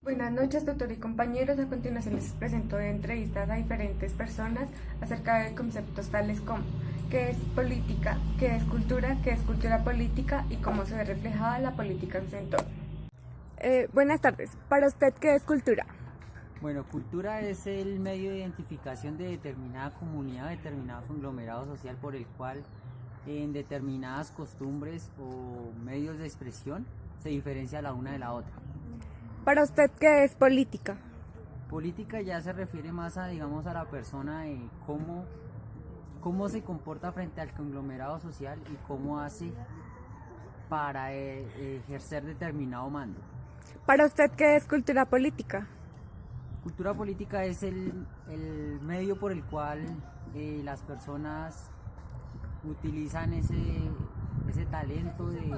Buenas noches, doctor y compañeros. A continuación les presento entrevistas a diferentes personas acerca de conceptos tales como qué es política, qué es cultura política y cómo se ve reflejada la política en su entorno. Buenas tardes. Para usted, ¿qué es cultura? Bueno, cultura es el medio de identificación de determinada comunidad, determinado conglomerado social por el cual en determinadas costumbres o medios de expresión se diferencia la una de la otra. Para usted, ¿qué es política? Política ya se refiere más a, digamos, a la persona de cómo se comporta frente al conglomerado social y cómo hace para ejercer determinado mando. Para usted, ¿qué es cultura política? Cultura política es el medio por el cual las personas utilizan ese talento de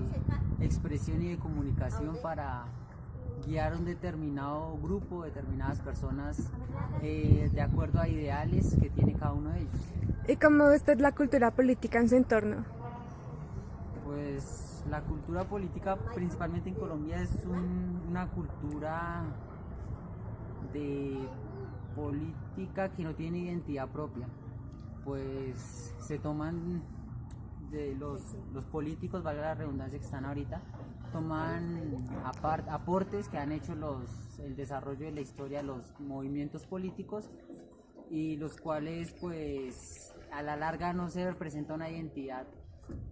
expresión y de comunicación para guiar un determinado grupo, determinadas personas de acuerdo a ideales que tiene cada uno de ellos. ¿Y cómo ve usted la cultura política en su entorno? Pues la cultura política, principalmente en Colombia, es una cultura de política que no tiene identidad propia, pues se toman de los políticos, valga la redundancia que están ahorita, toman aportes que han hecho el desarrollo de la historia, los movimientos políticos, y los cuales pues a la larga no se representa una identidad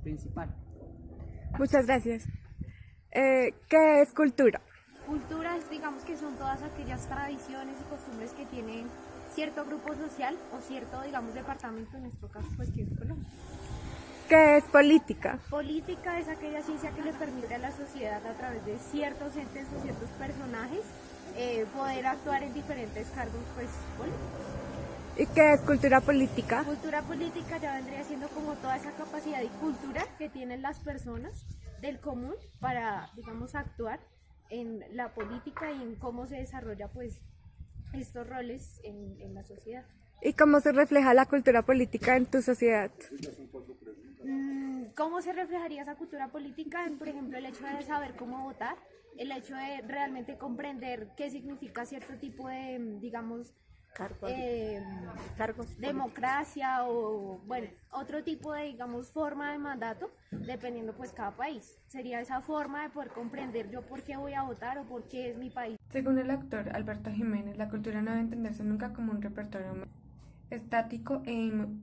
principal. Muchas gracias. ¿Qué es cultura? Culturas, digamos que son todas aquellas tradiciones y costumbres que tienen cierto grupo social o cierto, digamos, departamento, en nuestro caso, pues que es Colombia. ¿Qué es política? Política es aquella ciencia que le permite a la sociedad, a través de ciertos entes o ciertos personajes, poder actuar en diferentes cargos, pues, políticos. ¿Y qué es cultura política? Cultura política ya vendría siendo como toda esa capacidad y cultura que tienen las personas del común para, digamos, actuar en la política y en cómo se desarrolla pues estos roles en la sociedad. ¿Y cómo se refleja la cultura política en tu sociedad? ¿Cómo se reflejaría esa cultura política? Por ejemplo, el hecho de saber cómo votar, el hecho de realmente comprender qué significa cierto tipo de, digamos, cargos, democracia o, bueno, otro tipo de, digamos, forma de mandato, dependiendo pues cada país. Sería esa forma de poder comprender yo por qué voy a votar o por qué es mi país. Según el autor Alberto Jiménez, la cultura no debe entenderse nunca como un repertorio estático e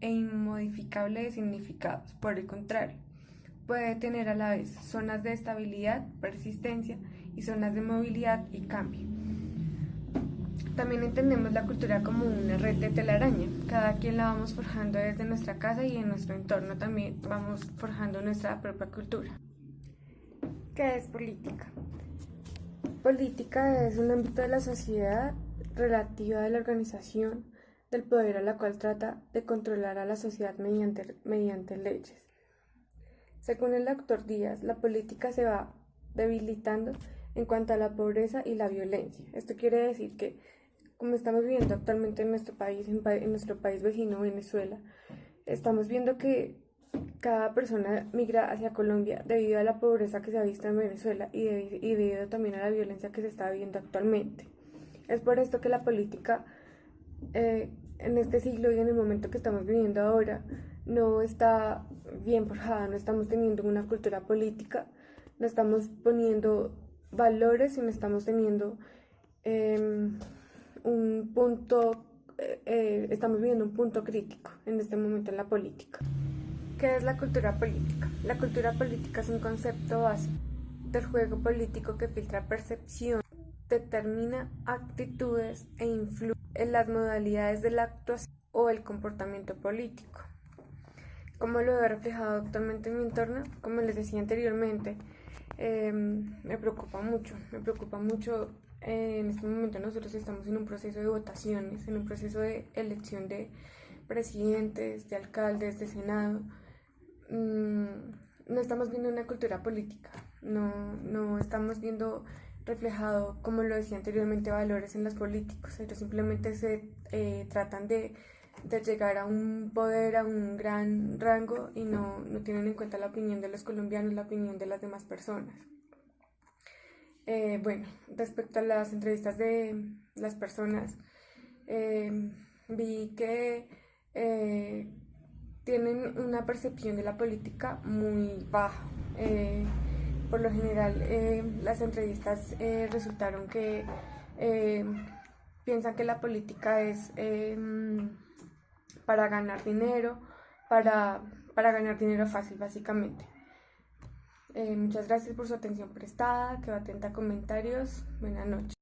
inmodificable de significados. Por el contrario, puede tener a la vez zonas de estabilidad, persistencia y zonas de movilidad y cambio. También entendemos la cultura como una red de telaraña. Cada quien la vamos forjando desde nuestra casa y en nuestro entorno también vamos forjando nuestra propia cultura. ¿Qué es política? Política es un ámbito de la sociedad relativa de la organización del poder a la cual trata de controlar a la sociedad mediante leyes. Según el doctor Díaz, la política se va debilitando en cuanto a la pobreza y la violencia. Esto quiere decir que, como estamos viviendo actualmente en nuestro país, en nuestro país vecino, Venezuela, estamos viendo que cada persona migra hacia Colombia debido a la pobreza que se ha visto en Venezuela y debido también a la violencia que se está viviendo actualmente. Es por esto que la política en este siglo y en el momento que estamos viviendo ahora no está bien forjada, no estamos teniendo una cultura política, no estamos poniendo valores y no estamos teniendo estamos viviendo un punto crítico en este momento en la política. ¿Qué es la cultura política? La cultura política es un concepto básico del juego político que filtra percepción, determina actitudes e influye en las modalidades de la actuación o el comportamiento político. ¿Cómo lo he reflejado actualmente en mi entorno? Como les decía anteriormente, me preocupa mucho. En este momento nosotros estamos en un proceso de votaciones, en un proceso de elección de presidentes, de alcaldes, de senado. No estamos viendo una cultura política, no estamos viendo reflejado, como lo decía anteriormente, valores en los políticos. Ellos simplemente se tratan de llegar a un poder, a un gran rango y no tienen en cuenta la opinión de los colombianos, la opinión de las demás personas. Bueno, respecto a las entrevistas de las personas, vi que tienen una percepción de la política muy baja. Por lo general, las entrevistas resultaron que piensan que la política es para ganar dinero, para ganar dinero fácil, básicamente. Muchas gracias por su atención prestada, quedo atenta a comentarios. Buenas noches.